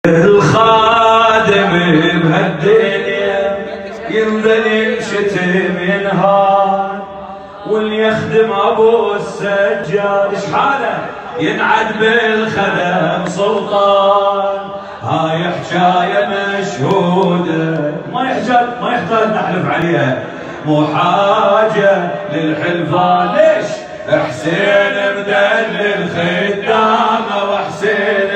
الخادم بهالدنيا ينذل ينشتم ينهار، واللي يخدم ابو السجاد ايش حاله ينعد بالخدم سلطان. هاي حكايه مشهوده ما يحتاج نحلف عليها، مو حاجه للحلفان. ليش؟ حسين مدلل خدامه وحسين